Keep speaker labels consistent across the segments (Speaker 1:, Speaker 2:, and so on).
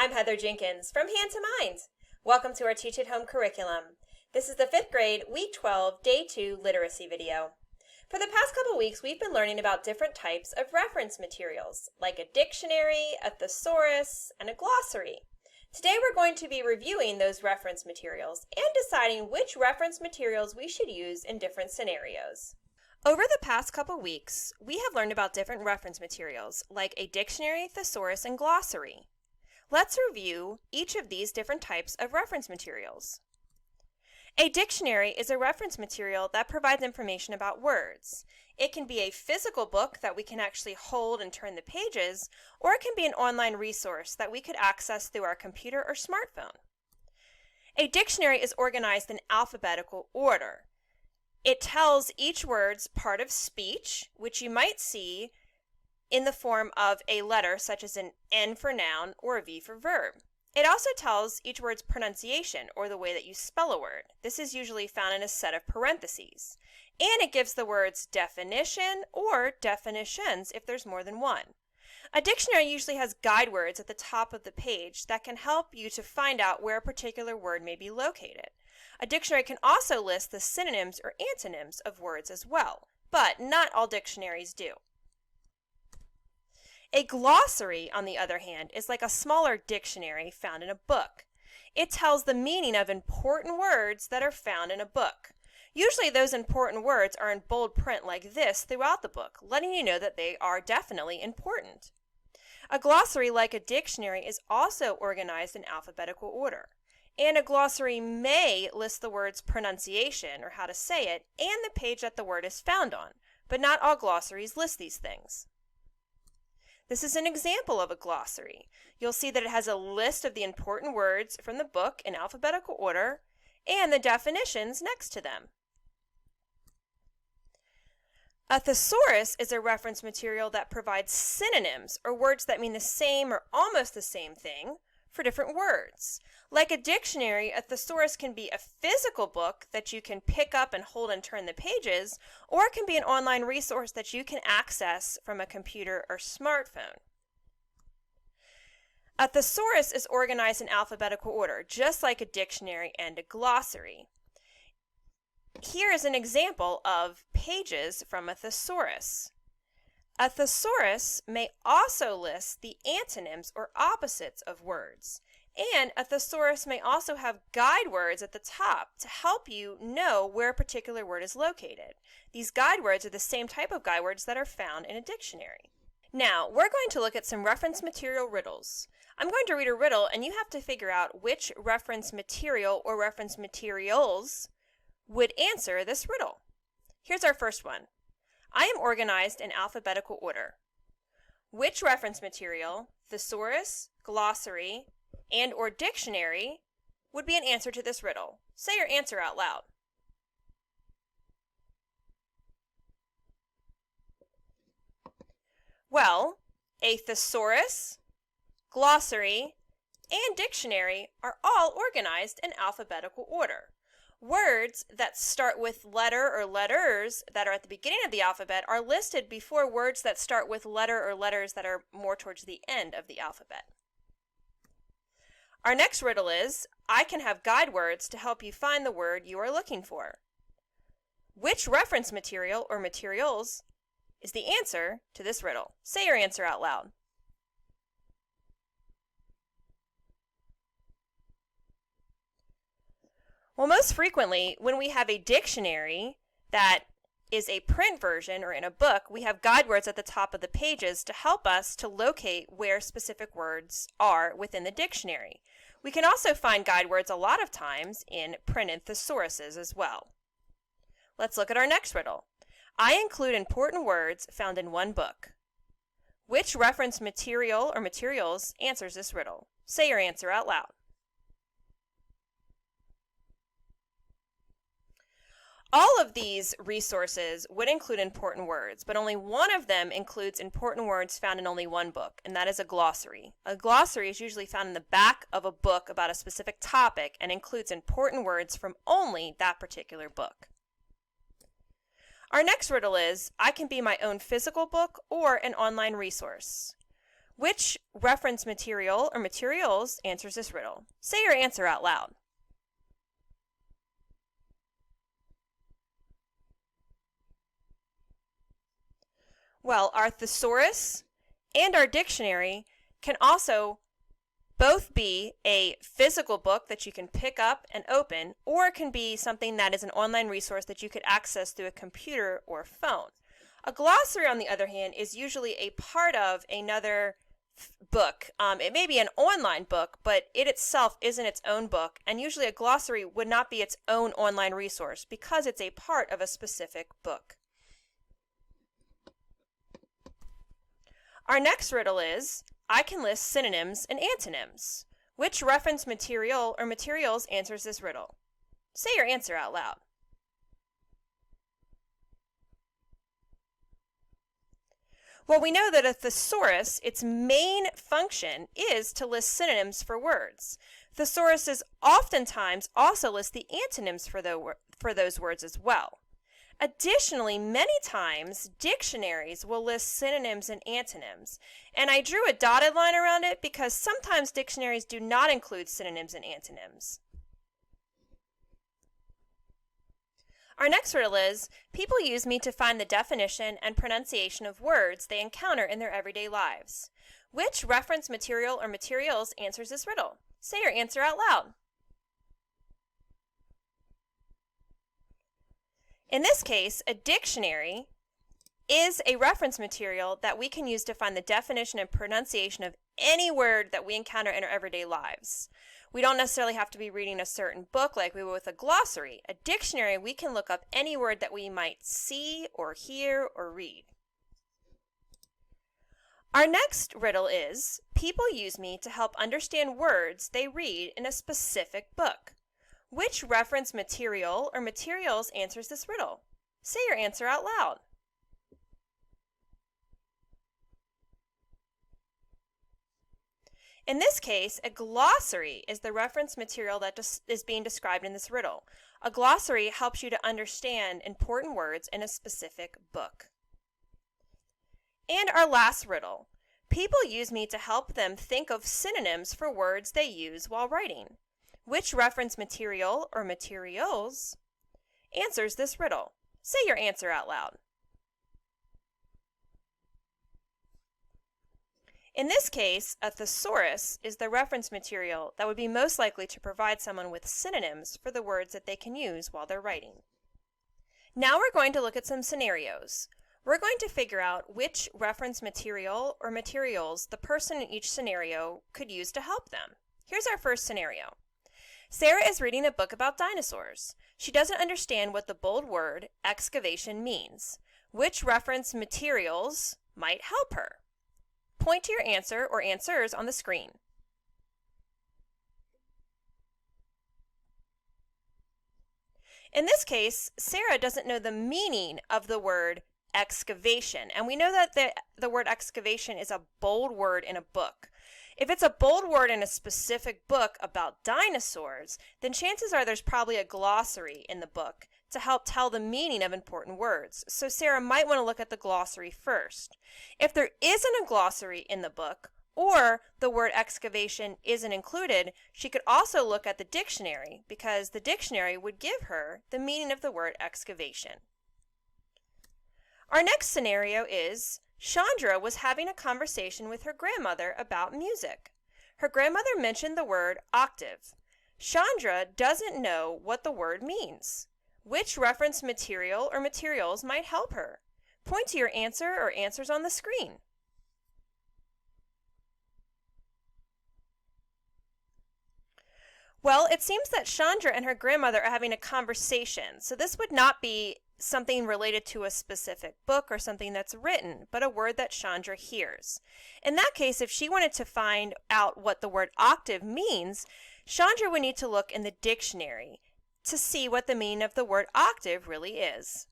Speaker 1: I'm Heather Jenkins from Hand2Mind. Welcome to our Teach at Home curriculum. This is the 5th grade, week 12, day 2 literacy video. For the past couple weeks, we've been learning about different types of reference materials, like a dictionary, a thesaurus, and a glossary. Today we're going to be reviewing those reference materials and deciding which reference materials we should use in different scenarios. Over the past couple weeks, we have learned about different reference materials, like a dictionary, thesaurus, and glossary. Let's review each of these different types of reference materials. A dictionary is a reference material that provides information about words. It can be a physical book that we can actually hold and turn the pages, or it can be an online resource that we could access through our computer or smartphone. A dictionary is organized in alphabetical order. It tells each word's part of speech, which you might see in the form of a letter such as an N for noun or a V for verb. It also tells each word's pronunciation, or the way that you spell a word. This is usually found in a set of parentheses. And it gives the words definition or definitions if there's more than one. A dictionary usually has guide words at the top of the page that can help you to find out where a particular word may be located. A dictionary can also list the synonyms or antonyms of words as well, but not all dictionaries do. A glossary, on the other hand, is like a smaller dictionary found in a book. It tells the meaning of important words that are found in a book. Usually those important words are in bold print like this throughout the book, letting you know that they are definitely important. A glossary, like a dictionary, is also organized in alphabetical order. And a glossary may list the word's pronunciation, or how to say it, and the page that the word is found on, but not all glossaries list these things. This is an example of a glossary. You'll see that it has a list of the important words from the book in alphabetical order, and the definitions next to them. A thesaurus is a reference material that provides synonyms, or words that mean the same or almost the same thing, for different words. Like a dictionary, a thesaurus can be a physical book that you can pick up and hold and turn the pages, or it can be an online resource that you can access from a computer or smartphone. A thesaurus is organized in alphabetical order, just like a dictionary and a glossary. Here is an example of pages from a thesaurus. A thesaurus may also list the antonyms or opposites of words, and a thesaurus may also have guide words at the top to help you know where a particular word is located. These guide words are the same type of guide words that are found in a dictionary. Now, we're going to look at some reference material riddles. I'm going to read a riddle, and you have to figure out which reference material or reference materials would answer this riddle. Here's our first one. I am organized in alphabetical order. Which reference material, thesaurus, glossary, and or dictionary would be an answer to this riddle? Say your answer out loud. Well, a thesaurus, glossary, and dictionary are all organized in alphabetical order. Words that start with letter or letters that are at the beginning of the alphabet are listed before words that start with letter or letters that are more towards the end of the alphabet. Our next riddle is, I can have guide words to help you find the word you are looking for. Which reference material or materials is the answer to this riddle? Say your answer out loud. Well, most frequently, when we have a dictionary that is a print version or in a book, we have guide words at the top of the pages to help us to locate where specific words are within the dictionary. We can also find guide words a lot of times in printed thesauruses as well. Let's look at our next riddle. I include important words found in one book. Which reference material or materials answers this riddle? Say your answer out loud. All of these resources would include important words, but only one of them includes important words found in only one book, and that is a glossary. A glossary is usually found in the back of a book about a specific topic and includes important words from only that particular book. Our next riddle is, I can be my own physical book or an online resource. Which reference material or materials answers this riddle? Say your answer out loud. Well, our thesaurus and our dictionary can also both be a physical book that you can pick up and open, or it can be something that is an online resource that you could access through a computer or phone. A glossary, on the other hand, is usually a part of another book. It may be an online book, but it itself isn't its own book, and usually a glossary would not be its own online resource because it's a part of a specific book. Our next riddle is, I can list synonyms and antonyms. Which reference material or materials answers this riddle? Say your answer out loud. Well, we know that a thesaurus, its main function is to list synonyms for words. Thesauruses oftentimes also list the antonyms for those words as well. Additionally, many times, dictionaries will list synonyms and antonyms. And I drew a dotted line around it because sometimes dictionaries do not include synonyms and antonyms. Our next riddle is, people use me to find the definition and pronunciation of words they encounter in their everyday lives. Which reference material or materials answers this riddle? Say your answer out loud. In this case, a dictionary is a reference material that we can use to find the definition and pronunciation of any word that we encounter in our everyday lives. We don't necessarily have to be reading a certain book like we would with a glossary. A dictionary, we can look up any word that we might see or hear or read. Our next riddle is, people use me to help understand words they read in a specific book. Which reference material or materials answers this riddle? Say your answer out loud. In this case, a glossary is the reference material that is being described in this riddle. A glossary helps you to understand important words in a specific book. And our last riddle. People use me to help them think of synonyms for words they use while writing. Which reference material or materials answers this riddle? Say your answer out loud. In this case, a thesaurus is the reference material that would be most likely to provide someone with synonyms for the words that they can use while they're writing. Now we're going to look at some scenarios. We're going to figure out which reference material or materials the person in each scenario could use to help them. Here's our first scenario. Sarah is reading a book about dinosaurs. She doesn't understand what the bold word excavation means. Which reference materials might help her? Point to your answer or answers on the screen. In this case, Sarah doesn't know the meaning of the word excavation, and we know that the word excavation is a bold word in a book. If it's a bold word in a specific book about dinosaurs, then chances are there's probably a glossary in the book to help tell the meaning of important words. So Sarah might want to look at the glossary first. If there isn't a glossary in the book, or the word excavation isn't included, she could also look at the dictionary because the dictionary would give her the meaning of the word excavation. Our next scenario is, Chandra was having a conversation with her grandmother about music. Her grandmother mentioned the word octave. Chandra doesn't know what the word means. Which reference material or materials might help her? Point to your answer or answers on the screen. Well, it seems that Chandra and her grandmother are having a conversation, so this would not be something related to a specific book or something that's written, but a word that Chandra hears. In that case, if she wanted to find out what the word octave means, Chandra would need to look in the dictionary to see what the meaning of the word octave really is.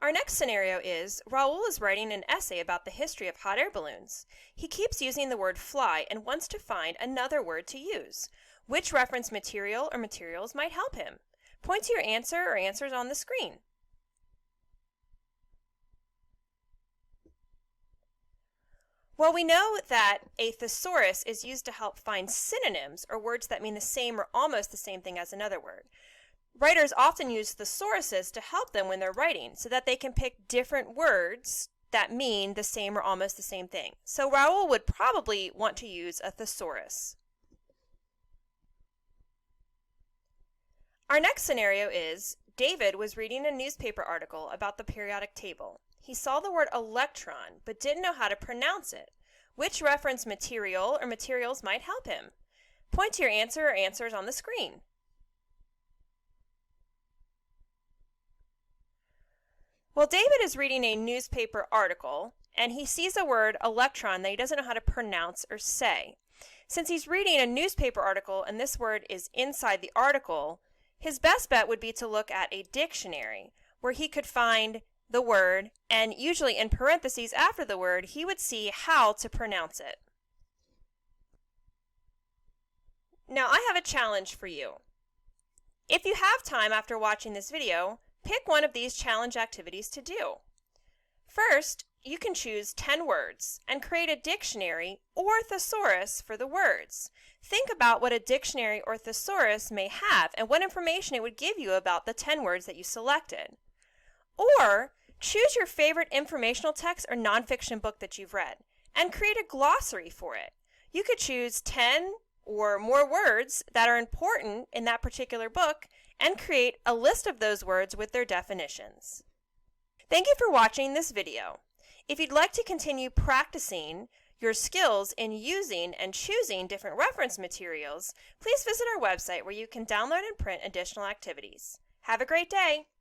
Speaker 1: Our next scenario is, Raul is writing an essay about the history of hot air balloons. He keeps using the word fly and wants to find another word to use. Which reference material or materials might help him? Point to your answer or answers on the screen. Well, we know that a thesaurus is used to help find synonyms, or words that mean the same or almost the same thing as another word. Writers often use thesauruses to help them when they're writing so that they can pick different words that mean the same or almost the same thing. So Raoul would probably want to use a thesaurus. Our next scenario is, David was reading a newspaper article about the periodic table. He saw the word electron, but didn't know how to pronounce it. Which reference material or materials might help him? Point to your answer or answers on the screen. Well, David is reading a newspaper article, and he sees a word electron that he doesn't know how to pronounce or say. Since he's reading a newspaper article and this word is inside the article, his best bet would be to look at a dictionary where he could find the word, and usually in parentheses after the word, he would see how to pronounce it. Now, I have a challenge for you. If you have time after watching this video, pick one of these challenge activities to do. First, you can choose 10 words and create a dictionary or thesaurus for the words. Think about what a dictionary or thesaurus may have and what information it would give you about the 10 words that you selected. Or choose your favorite informational text or nonfiction book that you've read and create a glossary for it. You could choose 10 or more words that are important in that particular book and create a list of those words with their definitions. Thank you for watching this video. If you'd like to continue practicing your skills in using and choosing different reference materials, please visit our website where you can download and print additional activities. Have a great day!